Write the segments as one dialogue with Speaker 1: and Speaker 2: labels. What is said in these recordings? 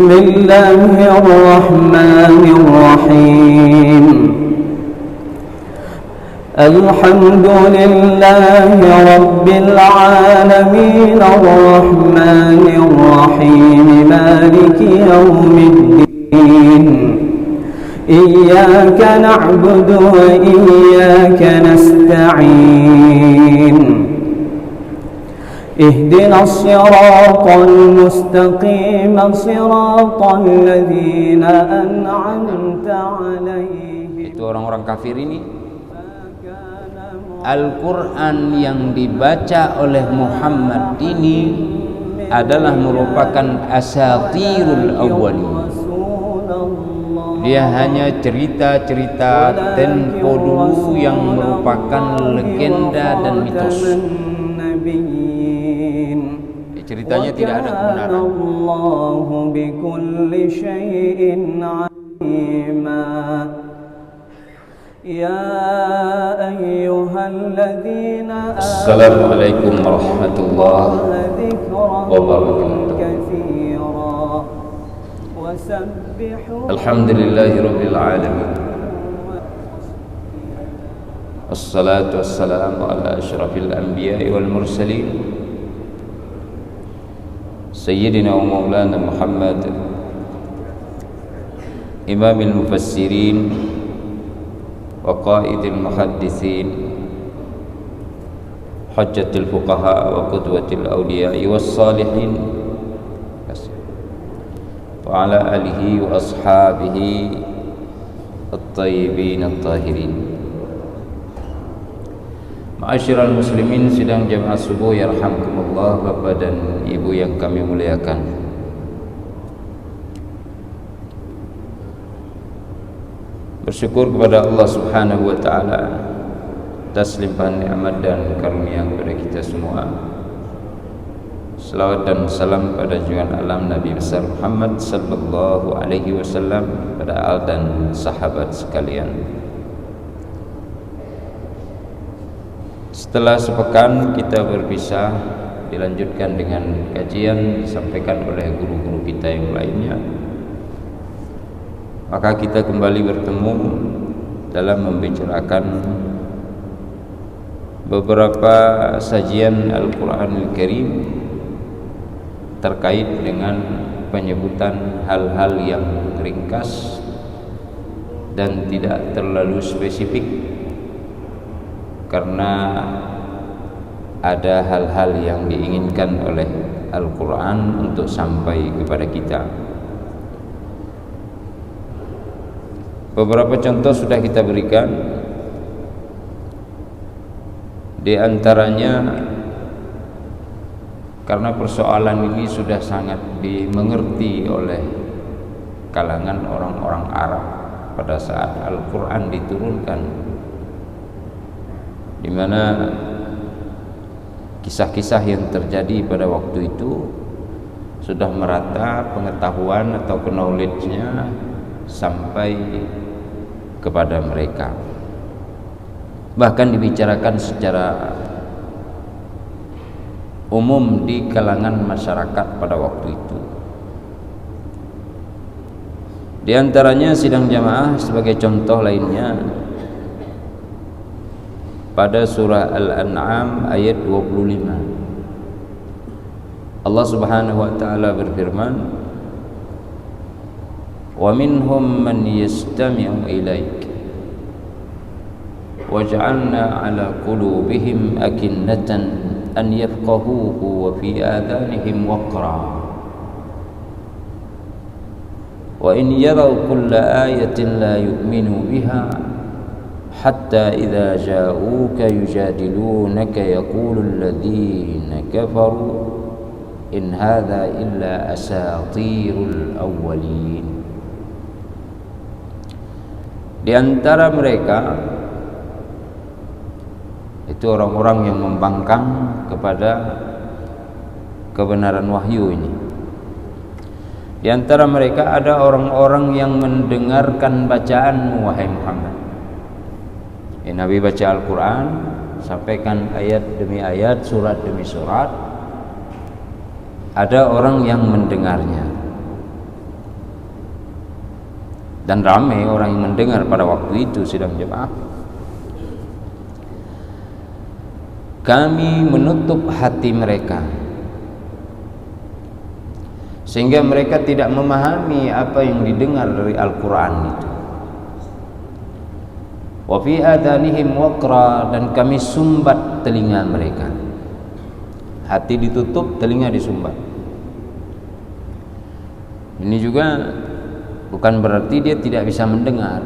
Speaker 1: الله الرحمن الرحيم الحمد لله رب العالمين الرحمن الرحيم مالك يوم الدين إياك نعبد وإياك نستعين اهدنا الصراط المستقيم صراط الذين أنعمت عليهم.
Speaker 2: Itu orang-orang kafir ini, Al-Quran yang dibaca oleh Muhammad ini adalah merupakan asatirul awwalin. Dia hanya cerita-cerita tempo dulu yang merupakan legenda dan mitos. Ceritanya tidak ada kebenaran. Assalamualaikum warahmatullahi wabarakatuh. Alhamdulillahirabbil alamin. Wassalatu wassalamu ala asyrafil anbiya'i wal mursalin Sayyidina wa maulana Muhammad Imamil mufassirin wa qaidil muhaddithin hujjatul fuqaha wa qudwatil awliya'i was salihin wa ala alihi wa ashabihi at-tayyibin at-tahirin. Ma'asyiral muslimin sidang jamaah subuh yarhamkumullah, Bapak dan Ibu yang kami muliakan. Bersyukur kepada Allah Subhanahu wa taala atas limpahan nikmat dan karunia kepada kita semua. Selawat dan salam pada junjungan alam Nabi besar Muhammad sallallahu alaihi wasallam, pada al dan sahabat sekalian. Setelah sepekan kita berpisah, dilanjutkan dengan kajian disampaikan oleh guru-guru kita yang lainnya. Maka kita kembali bertemu dalam membicarakan beberapa sajian Al-Quranul Karim terkait dengan penyebutan hal-hal yang ringkas dan tidak terlalu spesifik, karena ada hal-hal yang diinginkan oleh Al-Quran untuk sampai kepada kita. Beberapa contoh sudah kita berikan. Di antaranya, karena persoalan ini sudah sangat dimengerti oleh kalangan orang-orang Arab pada saat Al-Quran diturunkan, di mana kisah-kisah yang terjadi pada waktu itu sudah merata pengetahuan atau knowledge-nya sampai kepada mereka. Bahkan dibicarakan secara umum di kalangan masyarakat pada waktu itu. Di antaranya sidang jamaah sebagai contoh lainnya, pada surah Al-An'am ayat 25 Allah Subhanahu wa taala berfirman, wa minhum man yastami'u ilaik waj'alna 'ala qulubihim akinnatan an yafqahuhu wa fi adhanihim waqra wa in yaraw kulla ayatin la yu'minu biha حتى إذا جاءوك يجادلونك يقول الذين كفروا إن هذا إلا أساطير الأولين. Di antara mereka itu orang-orang yang membangkang kepada kebenaran wahyu ini. Di antara mereka ada orang-orang yang mendengarkan bacaanmu wahai Muhammad. Nabi baca Al-Quran, sampaikan ayat demi ayat, surat demi surat. Ada orang yang mendengarnya. dan ramai orang yang mendengar pada waktu itu sidang jemaah. Kami menutup hati mereka sehingga mereka tidak memahami apa yang didengar dari Al-Quran itu. Wa fi adhanihim waqra, dan kami sumbat telinga mereka. Hati ditutup, telinga disumbat. Ini juga bukan berarti dia tidak bisa mendengar,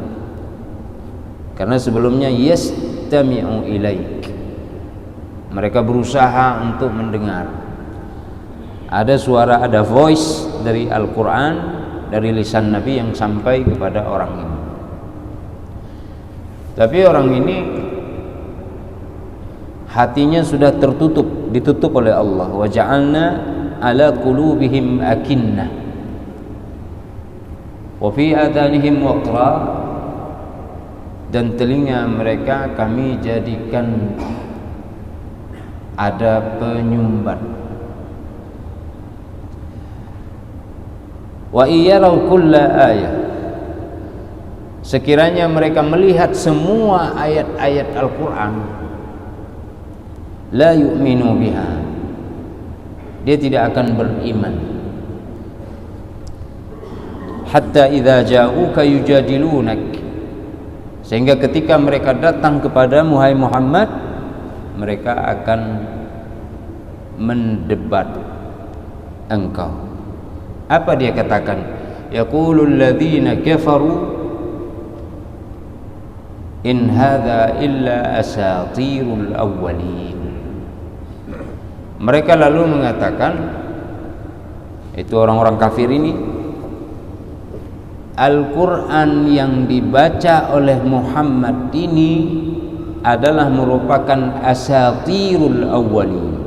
Speaker 2: karena sebelumnya yastami'u ilaik, mereka berusaha untuk mendengar. Ada suara, ada voice dari Al-Quran, dari lisan Nabi yang sampai kepada orang ini. Tapi orang ini hatinya sudah tertutup, ditutup oleh Allah. Wa ja'alna ala qulubihim akinnah wa fi adhanihim waqra, dan telinga mereka kami jadikan ada penyumbat. Wa iyarau kulla ayah, sekiranya mereka melihat semua ayat-ayat Al-Quran, la yu'minu biha, dia tidak akan beriman. Hatta idza ja'uka yujadilunak, sehingga ketika mereka datang kepadamu hai Muhammad, mereka akan mendebat engkau. Apa dia katakan? Yaqulul ladzina kafaru in hadza illa asatirul awwalin. Mereka lalu mengatakan, itu orang-orang kafir ini, Al-Quran yang dibaca oleh Muhammad ini adalah merupakan asatirul awwalin.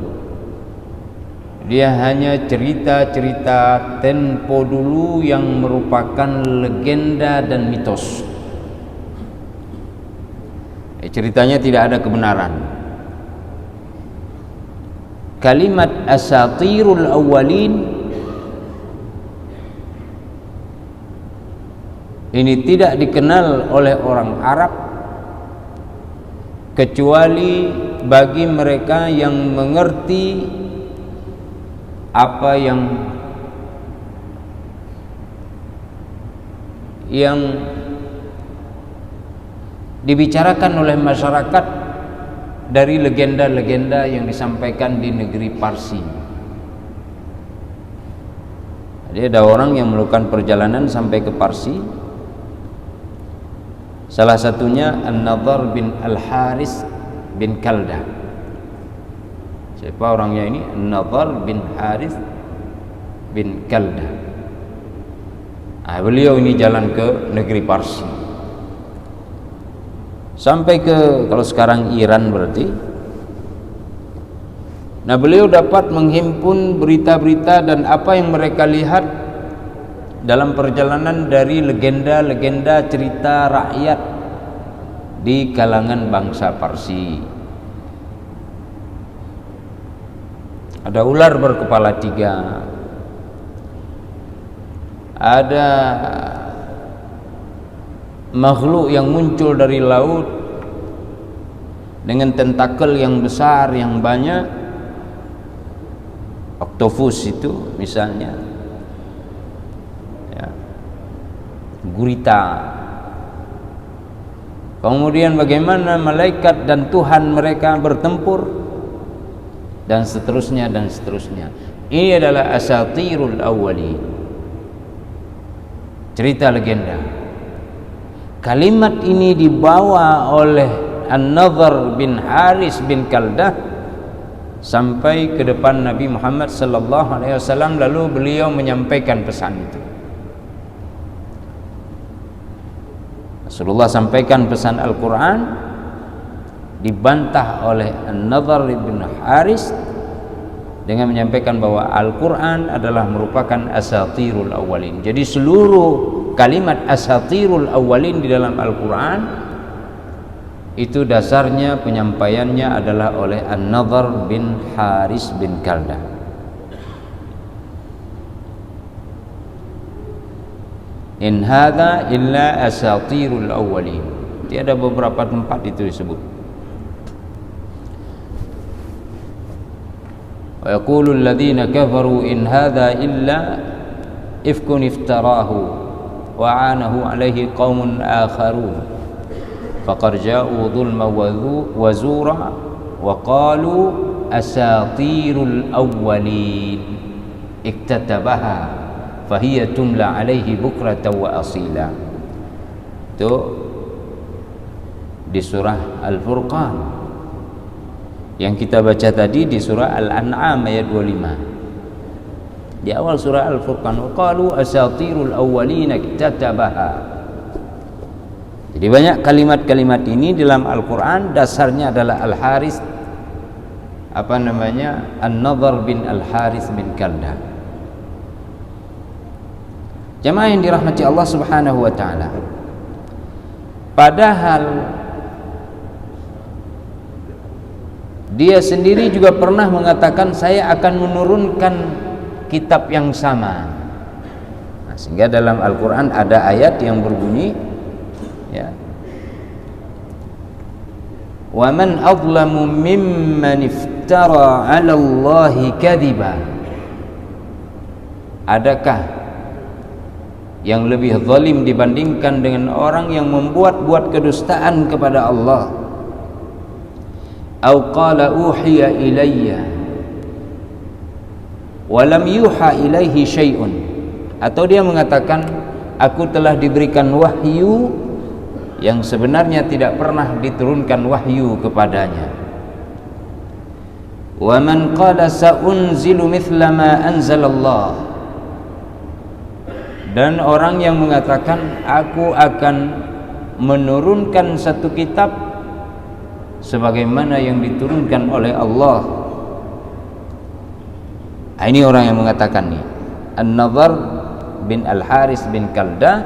Speaker 2: Dia hanya cerita-cerita tempo dulu yang merupakan legenda dan mitos. Ceritanya tidak ada kebenaran. Kalimat asatirul awwalin ini tidak dikenal oleh orang Arab kecuali bagi mereka yang mengerti apa yang dibicarakan oleh masyarakat dari legenda-legenda yang disampaikan di negeri Parsi. Jadi ada orang yang melakukan perjalanan sampai ke Parsi. Salah satunya An-Nadhr bin Al-Haris bin Kalda. Siapa orangnya ini? An-Nadhr bin Haris bin Kalda. Beliau ini jalan ke negeri Parsi, sampai ke, kalau sekarang Iran berarti. Nah, beliau dapat menghimpun berita-berita dan apa yang mereka lihat dalam perjalanan dari legenda-legenda cerita rakyat di kalangan bangsa Parsi. Ada ular berkepala 3, ada makhluk yang muncul dari laut dengan tentakel yang besar yang banyak, oktopus itu misalnya, ya, gurita. Kemudian bagaimana malaikat dan Tuhan mereka bertempur, dan seterusnya dan seterusnya. Ini adalah asatirul awwalin, cerita legenda. Kalimat ini dibawa oleh An-Nadhr bin Haris bin Kaldah sampai ke depan Nabi Muhammad sallallahu alaihi wasallam, lalu beliau menyampaikan pesan itu. Rasulullah sampaikan pesan Al-Quran, dibantah oleh An-Nadhr bin Haris dengan menyampaikan bahwa Al-Quran adalah merupakan asatirul awwalin. Jadi seluruh kalimat asatirul awwalin di dalam Al-Quran itu dasarnya penyampaiannya adalah oleh An-Nadhr bin Haris bin Kalda. In hadza illa asatirul awwalin. Tiada beberapa tempat itu disebut. Wa yaqulu alladhina kafaru in hadza illa ifkun iftarahu wa 'anahu 'alaihi qaumun akharun faqad ja'u dhulman wa zura wa qalu asatirul awwalin iktatabaha fahiya tumla 'alaihi bukratan wa asila. Itu di surah Al-Furqan. Yang kita baca tadi di surah Al-An'am ayat 25. Di awal surah Al-Furqan, qalu asatirul awwalin iktatabaha. Jadi banyak kalimat-kalimat ini dalam Al-Qur'an dasarnya adalah Al-Haris An-Nadhr bin Al-Haris bin Kalda. Jemaah yang dirahmati Allah Subhanahu wa taala. Padahal dia sendiri juga pernah mengatakan saya akan menurunkan kitab yang sama. Nah, sehingga dalam Al-Qur'an ada ayat yang berbunyi ya. Wa man adlamu mimman iftara 'ala Allahi kadhiba. Adakah yang lebih zalim dibandingkan dengan orang yang membuat-buat kedustaan kepada Allah? Au qala uhiya ilayya wa lam yuha ilaihi syai'un, atau dia mengatakan aku telah diberikan wahyu yang sebenarnya tidak pernah diturunkan wahyu kepadanya. Wa man qala sa'unzilu mithla ma anzalallah, dan orang yang mengatakan aku akan menurunkan satu kitab sebagaimana yang diturunkan oleh Allah. Ini orang yang mengatakan nih, An-Nadhr bin Al-Haris bin Kalda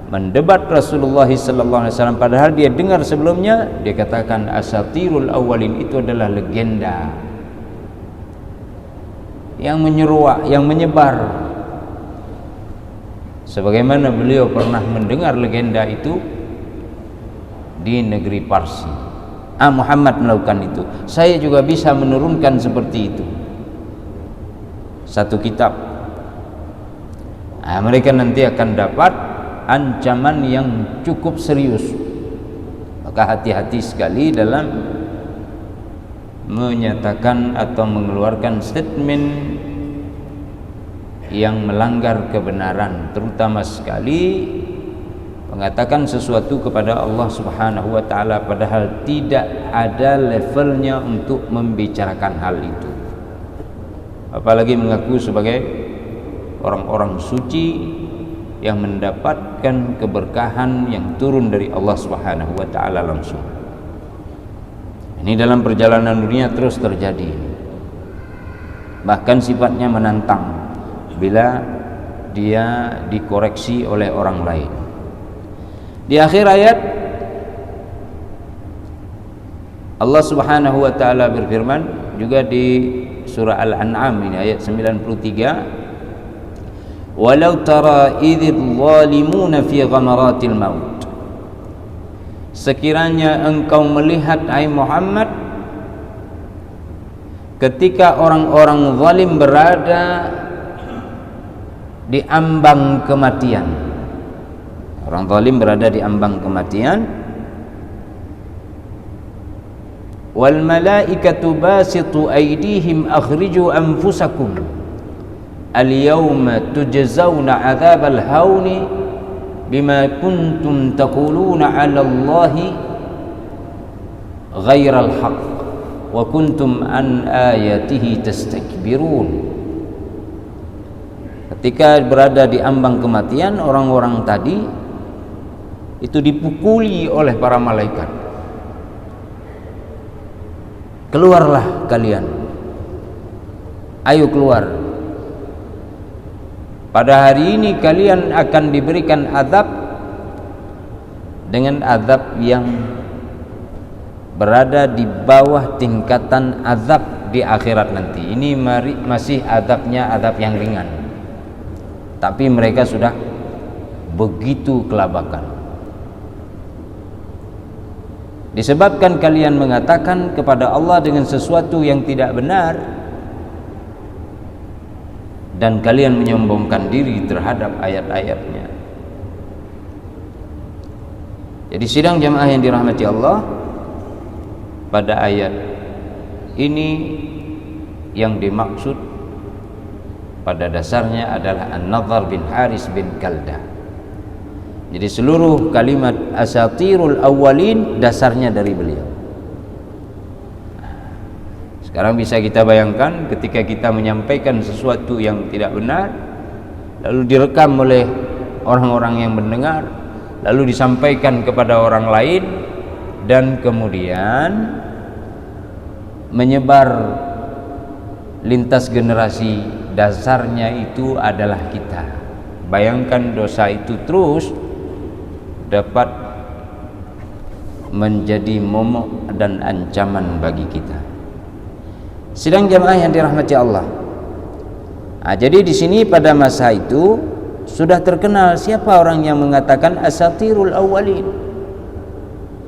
Speaker 2: mendebat Rasulullah sallallahu alaihi wasallam, padahal dia dengar sebelumnya dia katakan asatirul awwalin itu adalah legenda yang menyeruak, yang menyebar, sebagaimana beliau pernah mendengar legenda itu di negeri Parsi. Muhammad melakukan itu, saya juga bisa menurunkan seperti itu satu kitab. Mereka nanti akan dapat ancaman yang cukup serius. Maka hati-hati sekali dalam menyatakan atau mengeluarkan statement yang melanggar kebenaran, terutama sekali mengatakan sesuatu kepada Allah Subhanahu wa taala padahal tidak ada levelnya untuk membicarakan hal itu. Apalagi mengaku sebagai orang-orang suci yang mendapatkan keberkahan yang turun dari Allah Subhanahu wa taala langsung. Ini dalam perjalanan dunia terus terjadi. Bahkan sifatnya menantang bila dia dikoreksi oleh orang lain. Di akhir ayat Allah Subhanahu wa taala berfirman juga di surah Al-An'am ini ayat 93, walau tara idzil zalimuna fi ghamaratil maut. Sekiranya engkau melihat hai Muhammad ketika orang-orang zalim berada di ambang kematian. Orang zalim berada di ambang kematian. Wal malaikatu basitu aydihim akhriju anfusakum al yawma tujzauna adzabal hauni bima kuntum taquluna 'ala Allahi ghairal haqq wa kuntum an ayatihi tastakbirun. Ketika berada di ambang kematian, orang-orang tadi itu dipukuli oleh para malaikat. Keluarlah kalian, ayo keluar. Pada hari ini kalian akan diberikan azab dengan azab yang berada di bawah tingkatan azab di akhirat nanti. Ini masih azabnya azab yang ringan, tapi mereka sudah begitu kelabakan. Disebabkan kalian mengatakan kepada Allah dengan sesuatu yang tidak benar, dan kalian menyombongkan diri terhadap ayat-ayatnya. Jadi sidang jamaah yang dirahmati Allah, pada ayat ini yang dimaksud pada dasarnya adalah An-Nadhr bin Haris bin Kalda. Jadi seluruh kalimat asatirul awwalin dasarnya dari beliau. Sekarang bisa kita bayangkan ketika kita menyampaikan sesuatu yang tidak benar, lalu direkam oleh orang-orang yang mendengar, lalu disampaikan kepada orang lain, dan kemudian menyebar lintas generasi. Dasarnya itu adalah kita. Bayangkan dosa itu terus dapat menjadi momok dan ancaman bagi kita. Sidang jamaah yang dirahmati Allah. Jadi di sini pada masa itu sudah terkenal siapa orang yang mengatakan asatirul awwalin.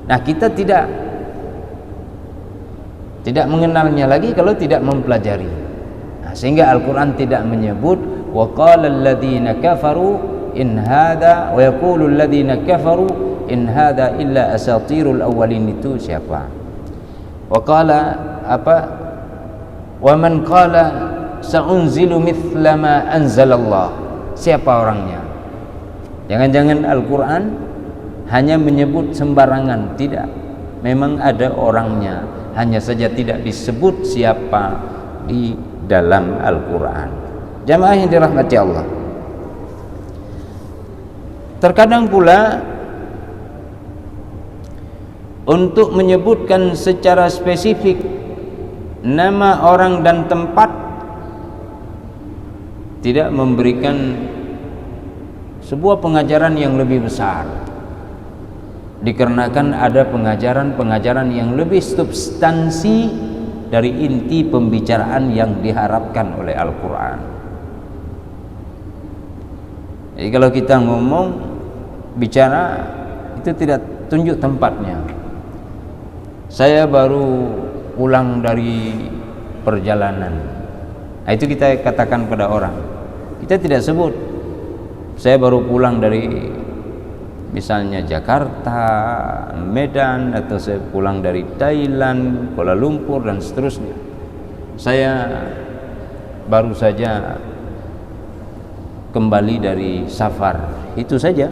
Speaker 2: Nah, kita tidak mengenalnya lagi kalau tidak mempelajari. Sehingga Al-Quran tidak menyebut wa qala alladhina kafaru in hadha, wa yaqulu alladhina kafaru in hadha illa asatirul awwalin. Itu siapa? Wa qala apa? Wa man qala sa'unzilu mithla ma anzalallah. Siapa orangnya? Jangan-jangan Al-Quran hanya menyebut sembarangan. Tidak, memang ada orangnya, hanya saja tidak disebut siapa di dalam Al-Quran. Jamaah yang dirahmati Allah, terkadang pula untuk menyebutkan secara spesifik nama orang dan tempat tidak memberikan sebuah pengajaran yang lebih besar, dikarenakan ada pengajaran yang lebih substansi dari inti pembicaraan yang diharapkan oleh Al-Quran. Jadi kalau kita ngomong, bicara, itu tidak tunjuk tempatnya. Saya baru pulang dari perjalanan, nah, itu kita katakan pada orang. Kita tidak sebut saya baru pulang dari misalnya Jakarta, Medan, atau saya pulang dari Thailand, Kuala Lumpur, dan seterusnya. Saya baru saja kembali dari safar. Itu saja.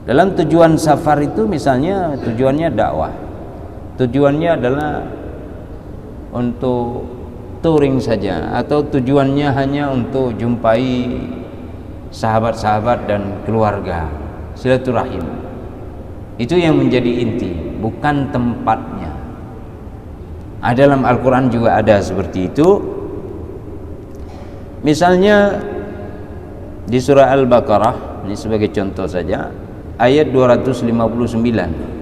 Speaker 2: Dalam tujuan safar itu misalnya tujuannya dakwah, tujuannya adalah untuk touring saja, atau tujuannya hanya untuk jumpai sahabat-sahabat dan keluarga, silaturahim. Itu yang menjadi inti, bukan tempatnya. Dalam Al-Quran juga ada seperti itu. Misalnya di surah Al-Baqarah, ini sebagai contoh saja, ayat 259.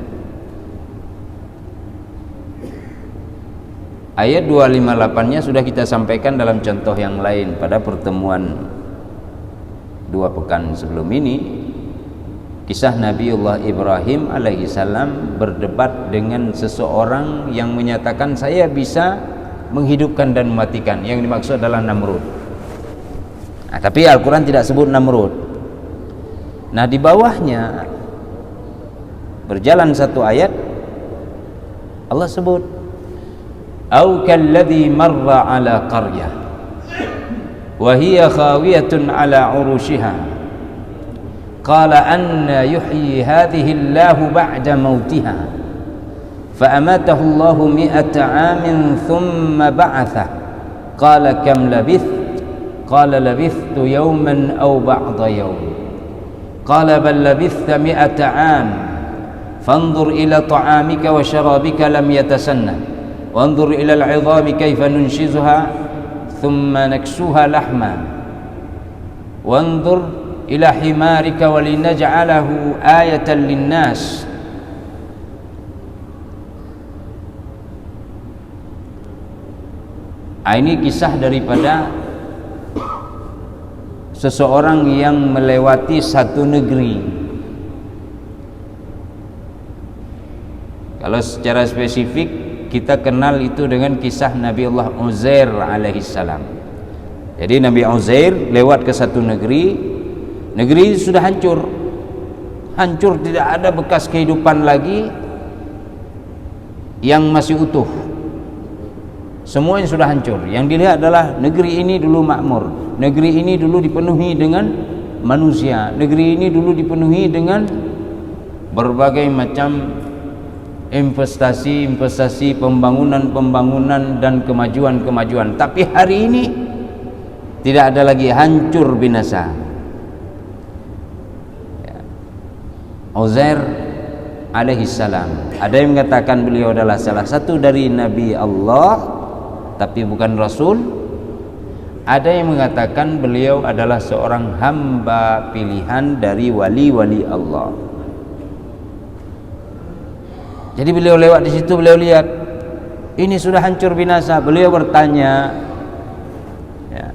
Speaker 2: Ayat 258-nya sudah kita sampaikan dalam contoh yang lain pada pertemuan 2 pekan sebelum ini. Kisah Nabiullah Ibrahim alaihissalam berdebat dengan seseorang yang menyatakan saya bisa menghidupkan dan mematikan. Yang dimaksud adalah Namrud. Nah, tapi Al-Quran tidak sebut Namrud. Nah, di bawahnya berjalan satu ayat, Allah sebut au kalladhi marra ala qaryah wa hiya khawiyatun ala urushiha qala anna yuhyi hadhihi Allahu ba'da mautiha fa amatahu Allahu 100 amin thumma ba'atha qala kam labith qala labithtu yawman aw ba'da yawm qala bal labithta 100 am fanzur ila ta'amika wa sharabika lam yatasanna وانظر إلى العظام كيف ننشزها ثم نكسوها لحما وانظر إلى حمارك ولنجعله آية للناس. Ini kisah daripada seseorang yang melewati satu negeri. Kalau secara spesifik kita kenal itu dengan kisah Nabi Allah Uzair alaihissalam. Jadi Nabi Uzair lewat ke satu negeri, negeri sudah hancur, tidak ada bekas kehidupan lagi yang masih utuh. Semuanya sudah hancur. Yang dilihat adalah negeri ini dulu makmur, negeri ini dulu dipenuhi dengan manusia, negeri ini dulu dipenuhi dengan berbagai macam investasi, pembangunan dan kemajuan. Tapi hari ini tidak ada lagi, hancur binasa. Uzair alaihissalam, ada yang mengatakan beliau adalah salah satu dari Nabi Allah tapi bukan Rasul. Ada yang mengatakan beliau adalah seorang hamba pilihan dari wali-wali Allah. Jadi beliau lewat di situ, beliau lihat ini sudah hancur binasa. Beliau bertanya, ya,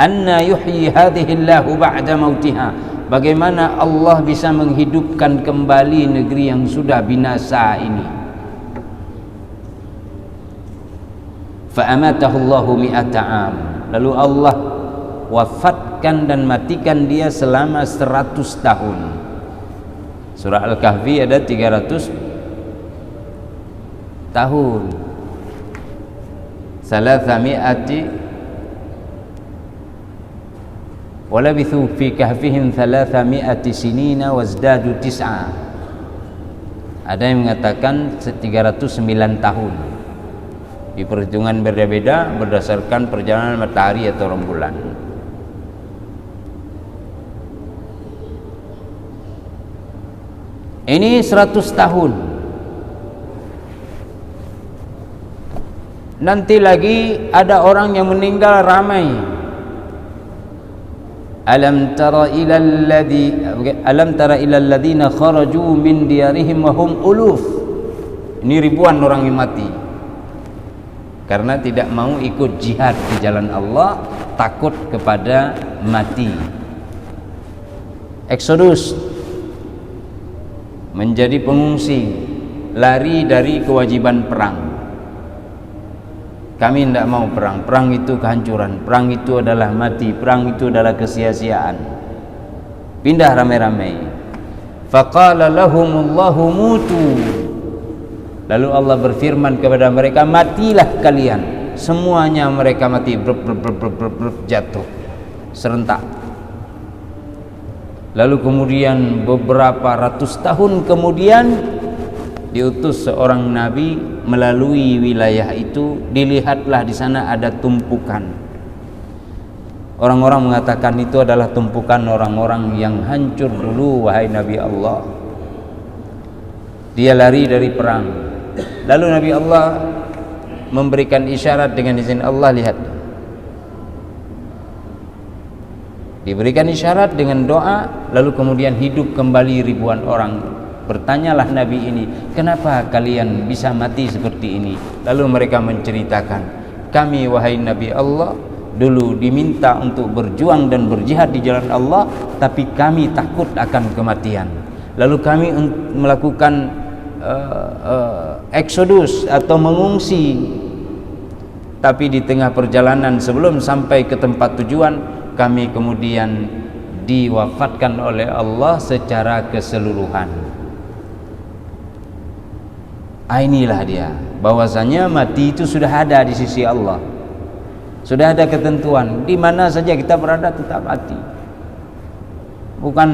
Speaker 2: anna yuhyi hadhihi Allahu ba'da mautiha, bagaimana Allah bisa menghidupkan kembali negeri yang sudah binasa ini? Fa'amatahu Allahu mi'ata am, lalu Allah wafatkan dan matikan dia selama 100 tahun. Surah Al-Kahfi ada 300 tahun. Salasami'ati walabithu fi kahfihim 300 sinina wazdadu tis'a. Ada yang mengatakan 309 tahun. Di perhitungan berbeda berdasarkan perjalanan matahari atau rembulan. Ini 100 tahun. Nanti lagi ada orang yang meninggal ramai. Alam tara ila alladhina kharaju min diyarihim wa hum uluf. Ini ribuan orang yang mati karena tidak mau ikut jihad di jalan Allah, takut kepada mati. Eksodus, menjadi pengungsi, lari dari kewajiban perang. Kami tidak mau perang, perang itu kehancuran, perang itu adalah mati, perang itu adalah kesia-siaan. Pindah ramai-ramai. Faqala lahumullahu mutu, lalu Allah berfirman kepada mereka, matilah kalian. Semuanya mereka mati, jatuh serentak. Lalu kemudian beberapa ratus tahun kemudian diutus seorang nabi melalui wilayah itu. Dilihatlah di sana ada tumpukan. Orang-orang mengatakan itu adalah tumpukan orang-orang yang hancur dulu, wahai Nabi Allah. Dia lari dari perang. Lalu Nabi Allah memberikan isyarat dengan izin Allah, lihat. Diberikan isyarat dengan doa, lalu kemudian hidup kembali ribuan orang. Bertanyalah Nabi ini, kenapa kalian bisa mati seperti ini? Lalu mereka menceritakan, kami wahai Nabi Allah dulu diminta untuk berjuang dan berjihad di jalan Allah, tapi kami takut akan kematian. Lalu kami melakukan eksodus atau mengungsi, tapi di tengah perjalanan sebelum sampai ke tempat tujuan kami kemudian diwafatkan oleh Allah secara keseluruhan. Inilah dia, bahwasanya mati itu sudah ada di sisi Allah. Sudah ada ketentuan, di mana saja kita berada tetap mati. Bukan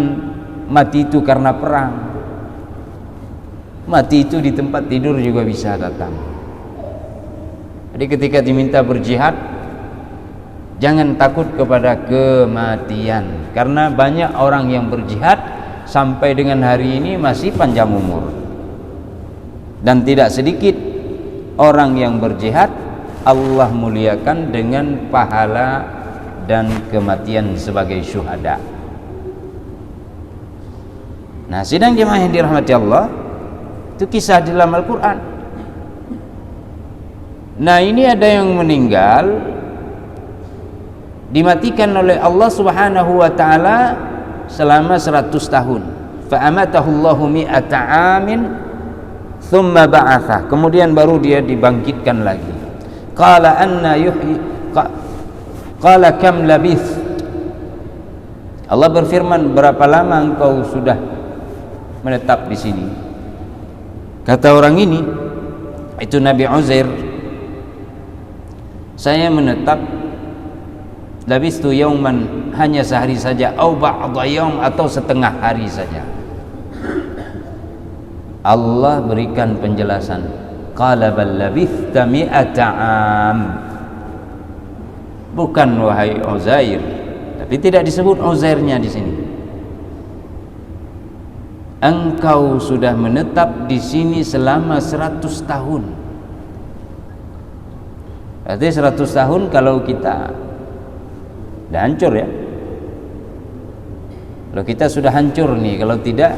Speaker 2: mati itu karena perang. Mati itu di tempat tidur juga bisa datang. Jadi ketika diminta berjihad, jangan takut kepada kematian, karena banyak orang yang berjihad sampai dengan hari ini masih panjang umur. Dan tidak sedikit orang yang berjihad Allah muliakan dengan pahala dan kematian sebagai syuhada. Nah, sidang jemaah yang dirahmati Allah, itu kisah di dalam Al-Quran. Nah, ini ada yang meninggal dimatikan oleh Allah Subhanahu wa taala selama 100 tahun. Fa amatahu Allahu mi'ata amin thumma ba'atha, kemudian baru dia dibangkitkan lagi. Qala anna yuhyi qala kam labith, Allah berfirman, berapa lama engkau sudah menetap di sini? Kata orang ini, itu Nabi Uzair, saya menetap labistu yauman, hanya sehari saja, au ba'dha yaum, atau setengah hari saja. Allah berikan penjelasan, qala bal labithta mi'ata am, bukan wahai Uzair, tapi tidak disebut Uzairnya di sini. Engkau sudah menetap di sini selama 100 tahun. Berarti 100 tahun kalau kita udah hancur ya. Kalau kita sudah hancur nih, kalau tidak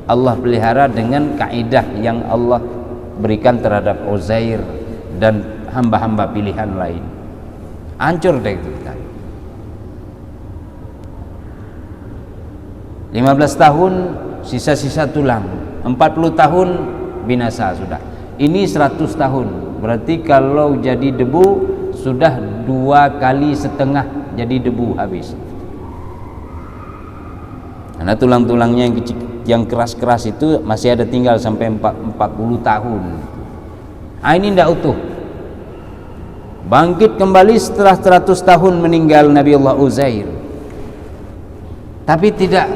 Speaker 2: Allah pelihara dengan kaidah yang Allah berikan terhadap Uzair dan hamba-hamba pilihan lain. Hancur deh itu kita. 15 tahun sisa-sisa tulang, 40 tahun binasa sudah. Ini 100 tahun, berarti kalau jadi debu sudah 2,5 kali jadi debu habis. Karena tulang-tulangnya yang kecil, yang keras-keras itu masih ada tinggal sampai 40 tahun. Ini tidak utuh. Bangkit kembali setelah 100 tahun meninggal Nabi Allah Uzair. Tapi tidak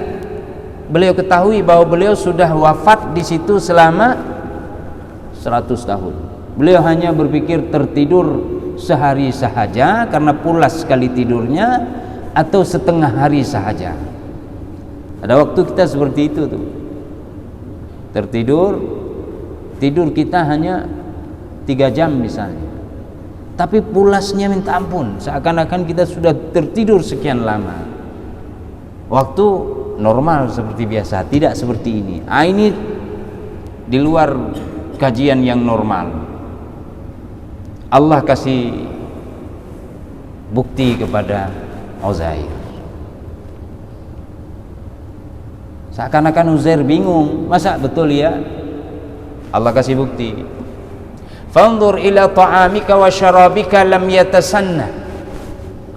Speaker 2: beliau ketahui bahwa beliau sudah wafat di situ selama 100 tahun. Beliau hanya berpikir tertidur sehari sahaja karena pulas sekali tidurnya, atau setengah hari sahaja. Ada waktu kita seperti itu tuh. Tidur kita hanya 3 jam misalnya. Tapi pulasnya minta ampun, seakan-akan kita sudah tertidur sekian lama. Waktu normal seperti biasa, tidak seperti ini. Ini di luar kajian yang normal. Allah kasih bukti kepada Uzair. Seakan-akan Uzair bingung, masa betul ya? Allah kasih bukti. Fanzur ila ta'amika wa syarabika lam yatasanna.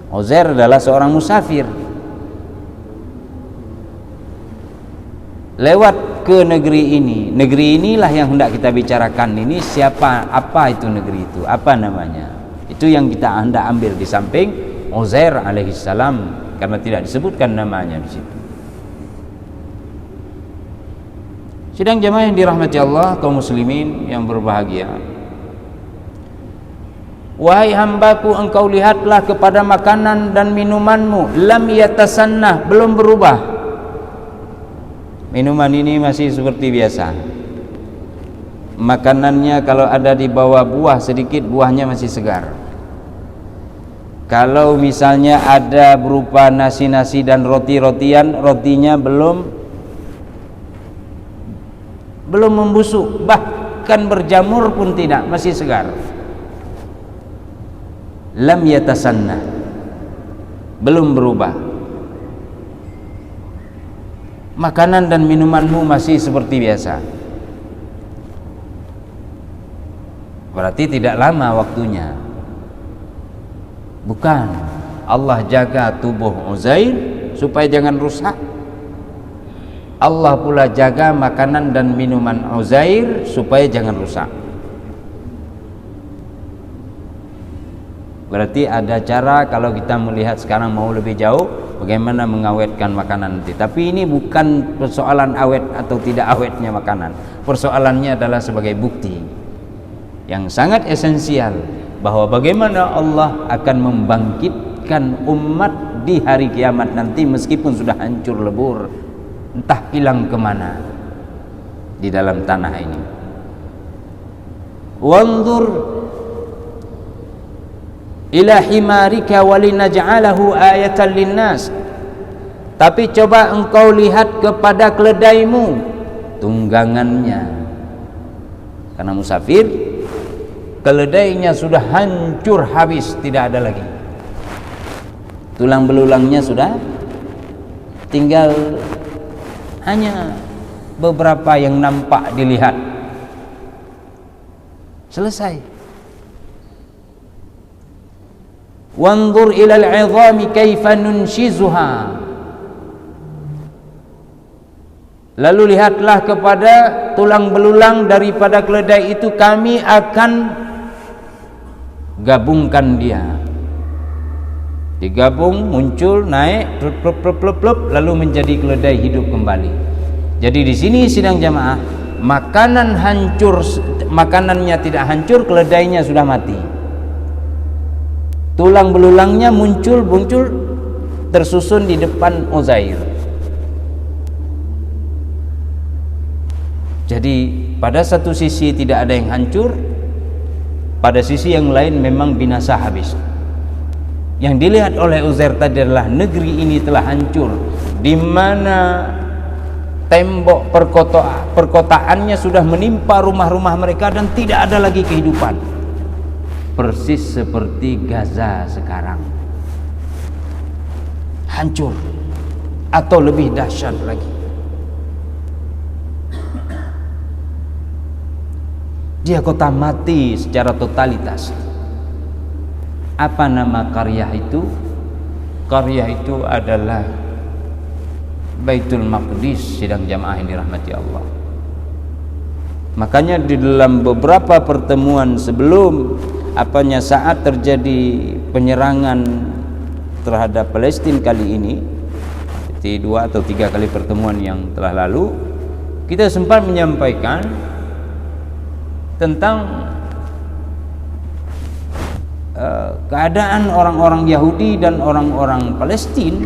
Speaker 2: Uzair adalah seorang musafir. Lewat ke negeri ini. Negeri inilah yang hendak kita bicarakan. Ini siapa, apa itu negeri itu, apa namanya? Itu yang kita hendak ambil di samping Uzair alaihissalam, karena tidak disebutkan namanya di situ. Sidang jamaah yang dirahmati Allah, kaum muslimin yang berbahagia. Wahai hambaku, engkau lihatlah kepada makanan dan minumanmu, lam yatasannah, belum berubah. Minuman ini masih seperti biasa. Makanannya kalau ada di bawah buah sedikit, buahnya masih segar. Kalau misalnya ada berupa nasi-nasi dan roti-rotian, rotinya belum membusuk, bahkan berjamur pun tidak, masih segar. Lam yatasanna, belum berubah. Makanan dan minumanmu masih seperti biasa. Berarti tidak lama waktunya. Bukan, Allah jaga tubuh Uzair supaya jangan rusak. Allah pula jaga makanan dan minuman Uzair supaya jangan rusak. Berarti ada cara kalau kita melihat sekarang mau lebih jauh, bagaimana mengawetkan makanan nanti. Tapi ini bukan persoalan awet atau tidak awetnya makanan. Persoalannya adalah sebagai bukti yang sangat esensial bahwa bagaimana Allah akan membangkitkan umat di hari kiamat nanti, meskipun sudah hancur lebur, entah hilang kemana di dalam tanah ini. Wanzur ila himarika walinaj'alahu ayatan linnas. Tapi coba engkau lihat kepada keledaimu, tunggangannya. Karena musafir, keledainya sudah hancur habis, tidak ada lagi. Tulang belulangnya sudah tinggal hanya beberapa yang nampak dilihat. Selesai. Wanzur ilal 'idhami kaifa nunshizuha. Lalu lihatlah kepada tulang belulang daripada keledai itu, kami akan gabungkan dia. Digabung, muncul, naik, lalu menjadi keledai hidup kembali. Jadi di sini sidang jamaah, makanan hancur, makanannya tidak hancur, keledainya sudah mati. Tulang belulangnya muncul tersusun di depan Uzair. Jadi pada satu sisi tidak ada yang hancur, pada sisi yang lain memang binasa habis. Yang dilihat oleh Uzair tadi adalah negeri ini telah hancur, di mana tembok perkotaannya sudah menimpa rumah-rumah mereka dan tidak ada lagi kehidupan. Persis seperti Gaza sekarang, hancur atau lebih dahsyat lagi. Dia kota mati secara totalitas. Apa nama karya itu? Karya itu adalah Baitul Maqdis, sidang jamaah yang dirahmati Allah. Makanya di dalam beberapa pertemuan sebelum saat terjadi penyerangan terhadap Palestina kali ini, seperti 2 atau 3 kali pertemuan yang telah lalu, kita sempat menyampaikan tentang keadaan orang-orang Yahudi dan orang-orang Palestina.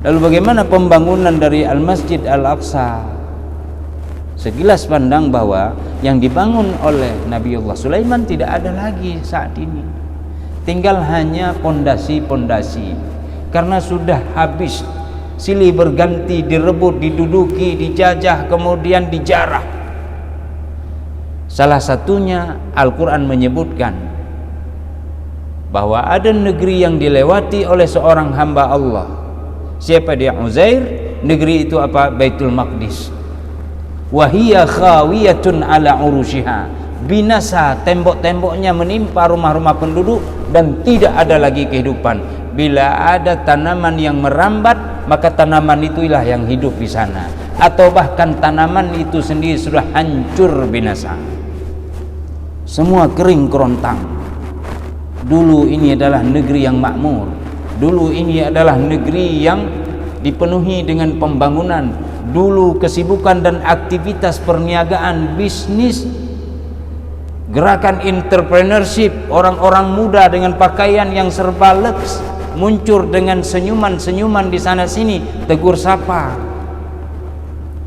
Speaker 2: Lalu bagaimana pembangunan dari Al-Masjid Al-Aqsa? Sekilas pandang bahwa yang dibangun oleh Nabiullah Sulaiman tidak ada lagi saat ini. Tinggal hanya pondasi-pondasi. Karena sudah habis, silih berganti, direbut, diduduki, dijajah, kemudian dijarah. Salah satunya Al-Quran menyebutkan bahwa ada negeri yang dilewati oleh seorang hamba Allah. Siapa dia? Uzair. Negeri itu apa? Baitul Maqdis. Wahiyya khawiyatun ala urushiha. Binasa, tembok-temboknya menimpa rumah-rumah penduduk dan tidak ada lagi kehidupan. Bila ada tanaman yang merambat, maka tanaman itulah yang hidup di sana. Atau bahkan tanaman itu sendiri sudah hancur binasa. Semua kering kerontang. Dulu ini adalah negeri yang makmur. Dulu ini adalah negeri yang dipenuhi dengan pembangunan. Dulu kesibukan dan aktivitas perniagaan, bisnis, gerakan entrepreneurship, orang-orang muda dengan pakaian yang serba leks, muncul dengan senyuman-senyuman di sana sini, tegur sapa.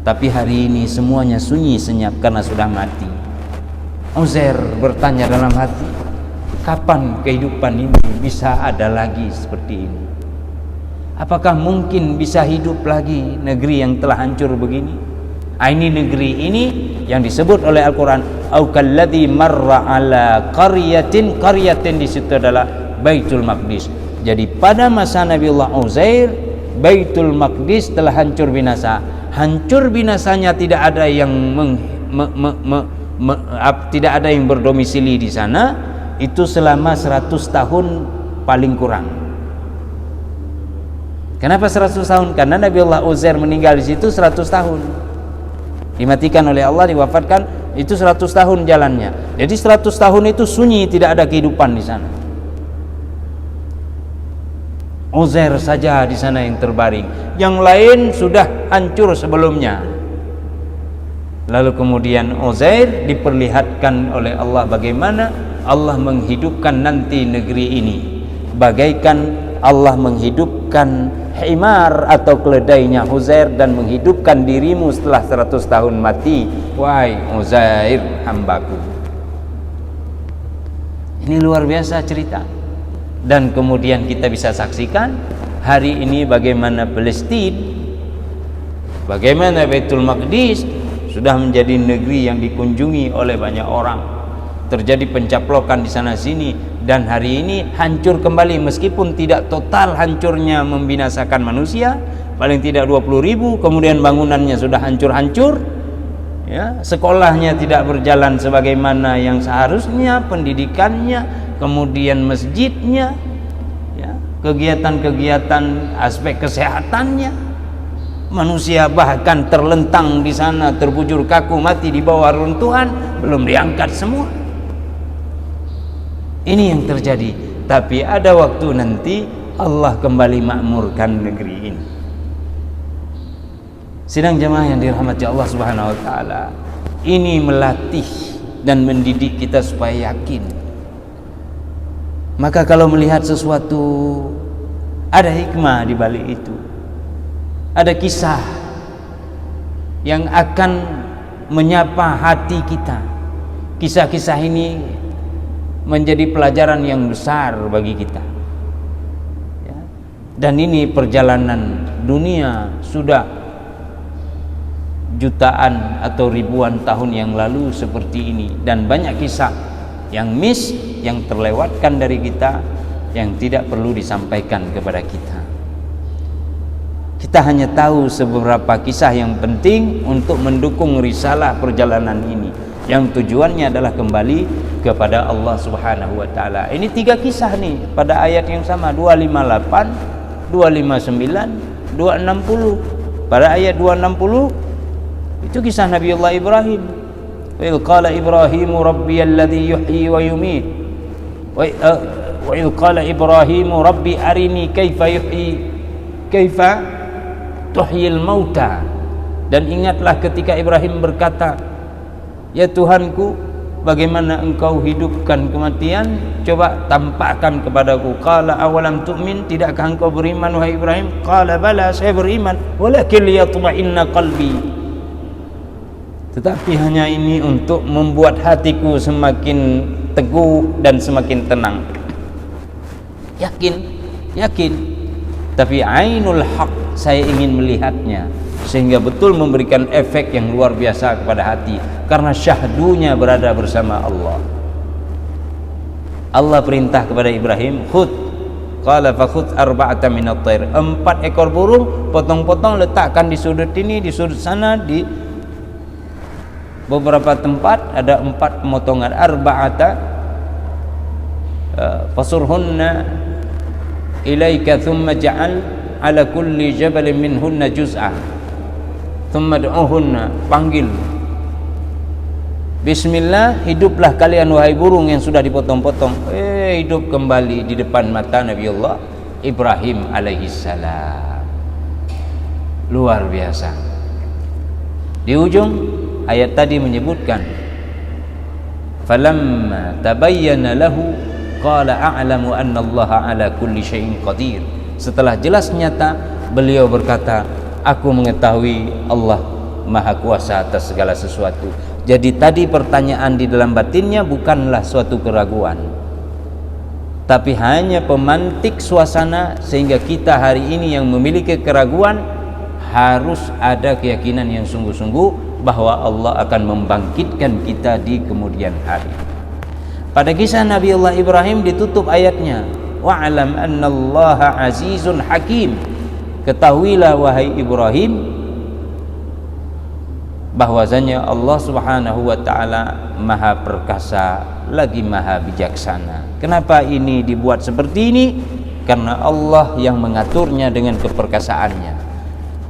Speaker 2: Tapi hari ini semuanya sunyi senyap karena sudah mati. Uzair bertanya dalam hati, kapan kehidupan ini bisa ada lagi seperti ini? Apakah mungkin bisa hidup lagi negeri yang telah hancur begini? Ini negeri ini yang disebut oleh Al-Quran, au kalladzi marra ala qaryatin di situ adalah Baitul Maqdis. Jadi pada masa Nabiullah Uzair, Baitul Maqdis telah hancur binasa. Hancur binasanya tidak ada yang tidak ada yang berdomisili di sana, itu selama 100 tahun paling kurang. Kenapa 100 tahun? Karena Nabiullah Uzair meninggal di situ 100 tahun. Dimatikan oleh Allah, diwafatkan, itu 100 tahun jalannya. Jadi 100 tahun itu sunyi, tidak ada kehidupan di sana. Uzair saja di sana yang terbaring. Yang lain sudah hancur sebelumnya. Lalu kemudian Uzair diperlihatkan oleh Allah bagaimana Allah menghidupkan nanti negeri ini. Bagaikan Allah menghidupkan himar atau keledainya Uzair dan menghidupkan dirimu setelah 100 tahun mati. Wahai Uzair, hambaku. Ini luar biasa cerita. Dan kemudian kita bisa saksikan hari ini bagaimana Palestina, bagaimana Baitul Maqdis sudah menjadi negeri yang dikunjungi oleh banyak orang. terjadi pencaplokan di sana sini, dan hari ini hancur kembali, meskipun tidak total hancurnya membinasakan manusia, paling tidak 20.000, kemudian bangunannya sudah hancur-hancur, ya, sekolahnya tidak berjalan sebagaimana yang seharusnya, pendidikannya, kemudian masjidnya, ya, kegiatan-kegiatan aspek kesehatannya, manusia bahkan terlentang di sana, terbujur kaku mati di bawah runtuhan, belum diangkat semua. Ini yang terjadi. Tapi ada waktu nanti Allah kembali makmurkan negeri ini. Sidang jemaah yang dirahmati Allah Subhanahu wa taala, ini melatih dan mendidik kita supaya yakin. Maka kalau melihat sesuatu, ada hikmah di balik itu. Ada kisah yang akan menyapa hati kita. Kisah-kisah ini menjadi pelajaran yang besar bagi kita, ya. Dan ini perjalanan dunia sudah jutaan atau ribuan tahun yang lalu seperti ini, dan banyak kisah yang yang terlewatkan dari kita, yang tidak perlu disampaikan kepada kita. Kita hanya tahu beberapa kisah yang penting untuk mendukung risalah perjalanan ini, yang tujuannya adalah kembali kepada Allah Subhanahu wa taala. Ini 3 kisah nih pada ayat yang sama, 258, 259, 260. Pada ayat 260 itu kisah Nabiullah Ibrahim. Wa idh qala Ibrahimu rabbiyalladzi yuhyi wa yumiit. Wa idh qala Ibrahimu rabbi arini kaifa tuhyil mauta. Dan ingatlah ketika Ibrahim berkata, ya Tuhanku, bagaimana engkau hidupkan kematian, coba tampakkan kepadaku. Qala awalam tu'min, tidakkah engkau beriman wahai Ibrahim? Qala bala, saya beriman, walakin liyatma'inna qalbi, tetapi hanya ini untuk membuat hatiku semakin teguh dan semakin tenang. Yakin, tapi ainul haq, saya ingin melihatnya, sehingga betul memberikan efek yang luar biasa kepada hati, karena syahdunya berada bersama Allah. Allah perintah kepada Ibrahim, khudh, qala fakhudh arba'atan minat thair, 4 ekor burung, potong-potong, letakkan di sudut ini, di sudut sana, di beberapa tempat ada 4 pemotongan, arba'ata fasurhunna ilaika thumma ja'al ala kulli jabalin minhunna juz'ah thumma du'uhunna, panggil, bismillah, hiduplah kalian wahai burung yang sudah dipotong-potong. Hidup kembali di depan mata Nabiullah Ibrahim alaihissalam. Luar biasa. Di ujung ayat tadi menyebutkan, falamma tabayyana lahu qala a'lamu anna Allah ala kulli syai'in qadir. Setelah jelas nyata, beliau berkata, aku mengetahui Allah maha kuasa atas segala sesuatu. Jadi tadi pertanyaan di dalam batinnya bukanlah suatu keraguan, tapi hanya pemantik suasana, sehingga kita hari ini yang memiliki keraguan harus ada keyakinan yang sungguh-sungguh bahwa Allah akan membangkitkan kita di kemudian hari. Pada kisah Nabiullah Ibrahim ditutup ayatnya, wa'alam annallaha azizun hakim. Ketahuilah wahai Ibrahim bahwasanya Allah Subhanahu wa taala maha perkasa lagi maha bijaksana. Kenapa ini dibuat seperti ini? Karena Allah yang mengaturnya dengan keperkasaannya.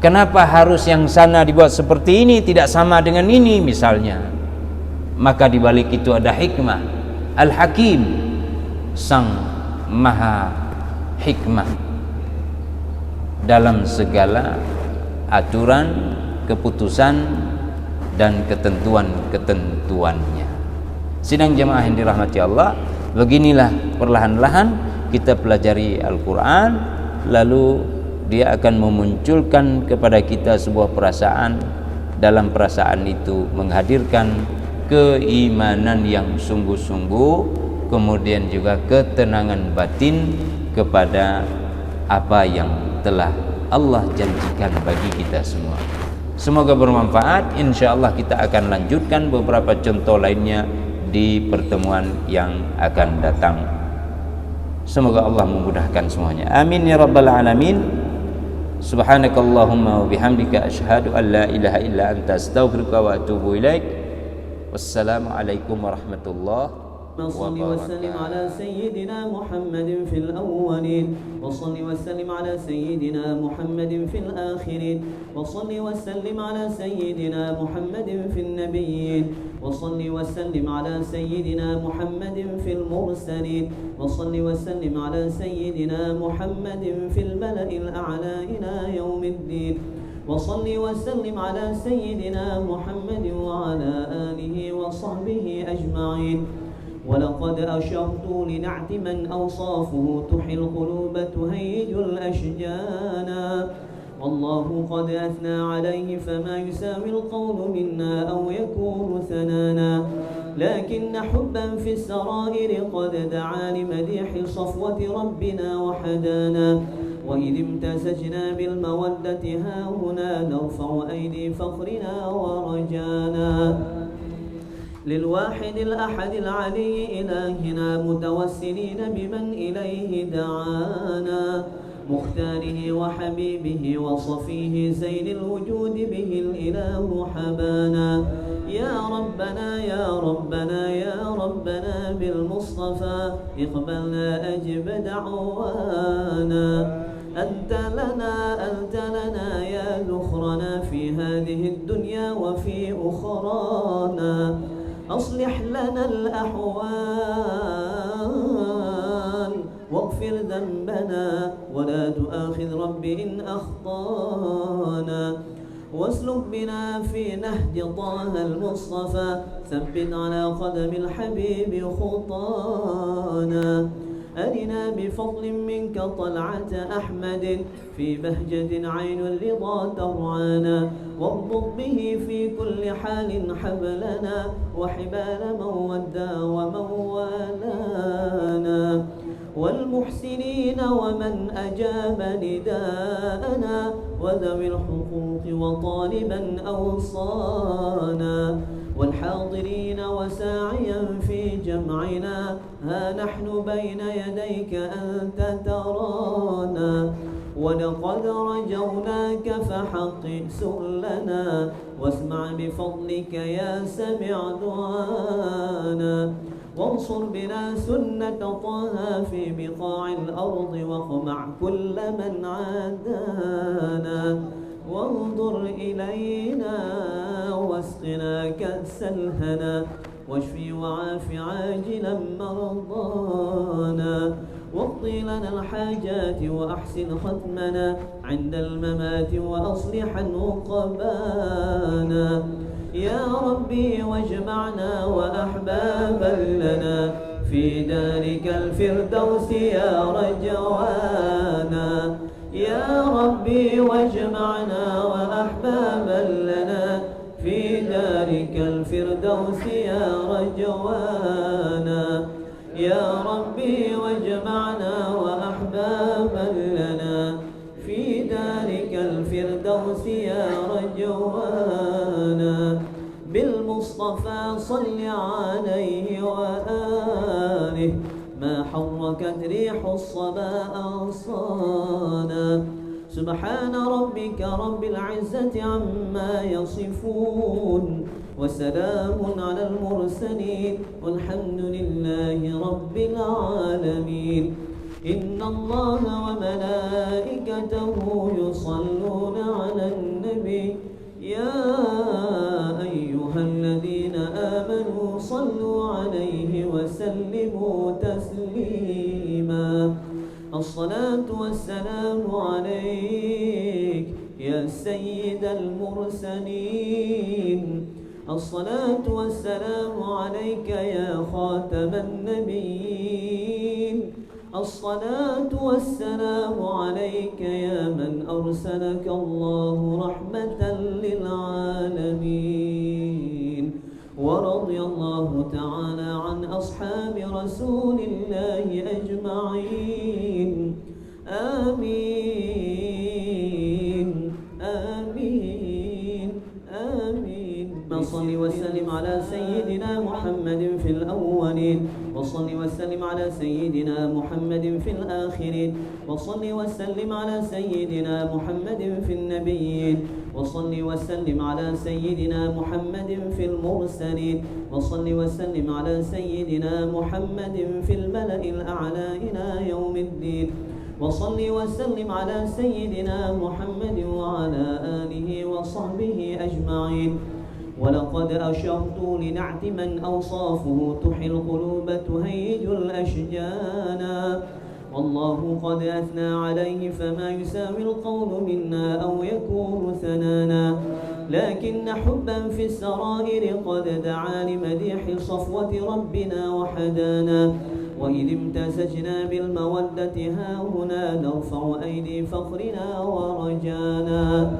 Speaker 2: Kenapa harus yang sana dibuat seperti ini, tidak sama dengan ini misalnya? Maka di balik itu ada hikmah. Al-Hakim, sang maha hikmah dalam segala aturan, keputusan dan ketentuan-ketentuannya. Sidang jemaah yang dirahmati Allah, beginilah perlahan-lahan kita pelajari Al-Quran, lalu dia akan memunculkan kepada kita sebuah perasaan. Dalam perasaan itu menghadirkan keimanan yang sungguh-sungguh, kemudian juga ketenangan batin kepada apa yang telah Allah janjikan bagi kita semua. Semoga bermanfaat. Insya Allah kita akan lanjutkan beberapa contoh lainnya di pertemuan yang akan datang. Semoga Allah memudahkan semuanya. Amin ya rabbal alamin. Subhanakallahumma wa bihamdika asyhadu an la ilaha illa anta astaghfiruka wa atubu ilaik. Wassalamualaikum warahmatullahi
Speaker 1: وصل وسلم على سيدنا محمد في الأولين وصل وسلم على سيدنا محمد في الآخرين وصل وسلم على سيدنا محمد في النبيين وصل وسلم على سيدنا محمد في المرسلين وصل وسلم على سيدنا محمد في الملأ الأعلى إلى يوم الدين وصل وسلم على سيدنا محمد وعلى آله وصحبه أجمعين. ولقد أشرت لنعت من أوصافه تحيي القلوب تهيج الأشجانا والله قد أثنى عليه فما يساوي القول منا أو يكون ثنانا لكن حبا في السرائر قد دعا لمديح صفوة ربنا وحدانا وإذ امتزجنا بالمودة ها هنا نرفع أيدي فخرنا ورجانا للواحد الأحد العلي إلهنا متوسلين بمن إليه دعانا مختاره وحبيبه وصفيه زين الوجود به الإله حبانا يا ربنا يا ربنا يا ربنا بالمصطفى اقبلنا أجب دعوانا أنت لنا يا ذخرنا في هذه الدنيا وفي أخرانا أصلح لنا الأحوال واغفر ذنبنا ولا تؤاخذ رب إن أخطانا واسلك بنا في نهج طه المصطفى ثبت على قدم الحبيب خطانا أرنا بفضل منك طلعة أحمد في بهجة عين الرضا ترعانا واربط به في كل حال حبلنا وحبال من ودى ومن والانا والمحسنين ومن أجاب نداءنا وذوي الحقوق وطالبا أوصانا والحاضرين وساعيا في جمعنا ها نحن بين يديك أنت ترانا ولقد رجوناك فحقق سؤلنا واسمع بفضلك يا سمع دعانا وانصر بنا سنة طه في بقاع الأرض واقمع كل من عادانا وانظر إلينا واسقنا كأس الهنا واشفي وعاف عاجلا مرضانا واقضي لنا الحاجات وأحسن ختمنا عند الممات وأصلحا عقبانا يا ربي واجمعنا وأحبابا لنا في دارك الفردوس يا رجوانا يا ربي واجمعنا وأحبابا لنا في دارك الفردوس يا رجوانا يا ربي واجمعنا وأحبابا لنا في دارك الفردوس يا رجوانا بالمصطفى صل عليه وآله ما حركت ريح الصبا أغصانا سبحان ربك رب العزة عما يصفون وسلام على المرسلين والحمد لله رب العالمين إن الله وملائكته يصلون على النبي يا أيها الذين آمنوا صلوا عليه وسلموا تسليما الصلاة والسلام عليك يا سيد المرسلين الصلاة والسلام عليك يا خاتم النبيين الصلاة والسلام عليك يا من أرسلك الله رحمة للعالمين ورضي الله تعالى عن أصحاب رسول الله أجمعين آمين آمين آمين صل وسلم على سيدنا محمد في الأول وصل وسلم على سيدنا محمد في الآخرين وصل وسلم على سيدنا محمد في النبيين وصل وسلم على سيدنا محمد في المرسلين وصل وسلم على سيدنا محمد في الملأ الأعلى إلى يوم الدين وصل وسلم على سيدنا محمد وعلى آله وصحبه أجمعين. ولقد أشرت لنعت من أوصافه تحيي القلوب تهيج الأشجانا والله قد أثنى عليه فما يساوي القول منا أو يكون ثنانا لكن حبا في السرائر قد دعا لمديح صفوة ربنا وحدانا وإذ امتزجنا بالمودة ها هنا نرفع أيدي فخرنا ورجانا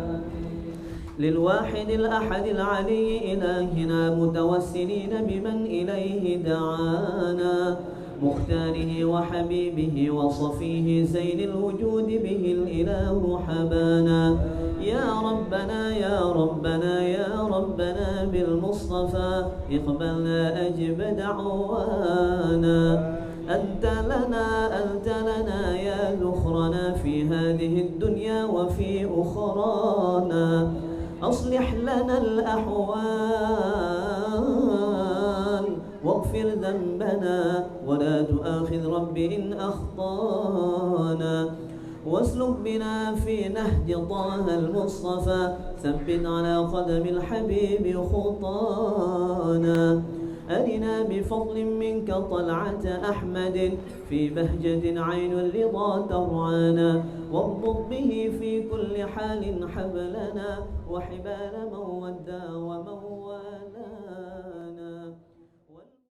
Speaker 1: للواحد الأحد العلي إلهنا متوسلين بمن إليه دعانا مختاره وحبيبه وصفيه زين الوجود به الإله حبانا يا ربنا يا ربنا يا ربنا بالمصطفى اقبلنا أجب دعوانا أنت لنا يا ذخرنا في هذه الدنيا وفي أخرانا أصلح لنا الأحوال واغفر ذنبنا ولا تؤاخذ رب إن أخطانا واسلك بنا في نهج طه المصطفى ثبت على قدم الحبيب خطانا أرنا بفضل منك طلعة أحمد في بهجة عين الرضا ترعانا واربط به في كل حال حبلنا وحبال من ودى ومن والى